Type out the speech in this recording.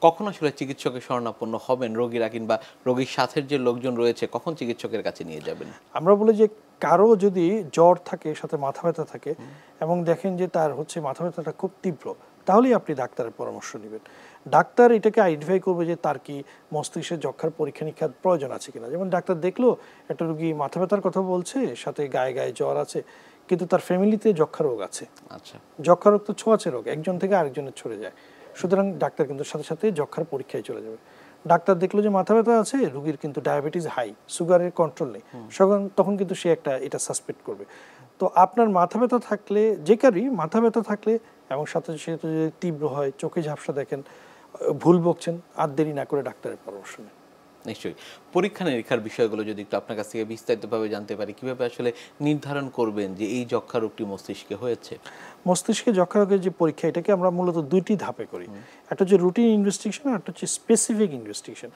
কখন আসলে চিকিৎসকের শরণাপন্ন হবেন রোগীরা, কিংবা রোগীর সাথের যে লোকজন রয়েছে কখন চিকিৎসকের কাছে নিয়ে যাবেন? আমরা বলি যে কারো যদি জ্বর থাকে, সাথে মাথা ব্যথা থাকে এবং দেখেন যে তার হচ্ছে মাথা ব্যথাটা খুব তীব্র, তাহলেই আপনি ডাক্তারের পরামর্শ নেবেন। ডাক্তার এটাকে আইডেন্টিফাই করবে যে তার কি মস্তিষ্কের যক্ষার পরীক্ষা নিরীক্ষার প্রয়োজন আছে কিনা। যেমন ডাক্তার দেখলো একটা রোগী মাথা ব্যথার কথা বলছে, সাথে গায়ে গায়ে জ্বর আছে, কিন্তু তার ফ্যামিলিতে যক্ষা রোগ আছে। আচ্ছা, যক্ষা রোগ তো ছোঁয়াচে রোগ, একজন থেকে আরেকজনের ছড়ে যায়, সুতরাং ডাক্তার কিন্তু সাথে সাথে যক্ষার পরীক্ষায় চলে যাবে। ডাক্তার দেখলো যে মাথা ব্যথা আছে, রুগীর কিন্তু ডায়াবেটিস হাই, সুগারের কন্ট্রোল নেই, তখন কিন্তু সে এটা সাসপেক্ট করবে। তো আপনার মাথা ব্যথা থাকলে, যে কারই মাথা ব্যথা থাকলে এবং সাথে সাথে যদি তীব্র হয়, চোখে ঝাপসা দেখেন, ভুল বকছেন, আর দেরি না করে ডাক্তারের পরামর্শ নেন। নিশ্চয়ই। পরীক্ষা নিরীক্ষার বিষয়গুলো যদি একটু আপনার কাছ থেকে বিস্তারিতভাবে জানতে পারি, কিভাবে আসলে নির্ধারণ করবেন যে এই যক্ষা রোগটি মস্তিষ্কে হয়েছে? মস্তিষ্কে যক্ষা রোগের যে পরীক্ষা, এটাকে আমরা মূলত দুইটি ধাপে করি। একটা হচ্ছে রুটিন ইনভেস্টিগেশন, আর একটা হচ্ছে স্পেসিফিক ইনভেস্টিগেশন।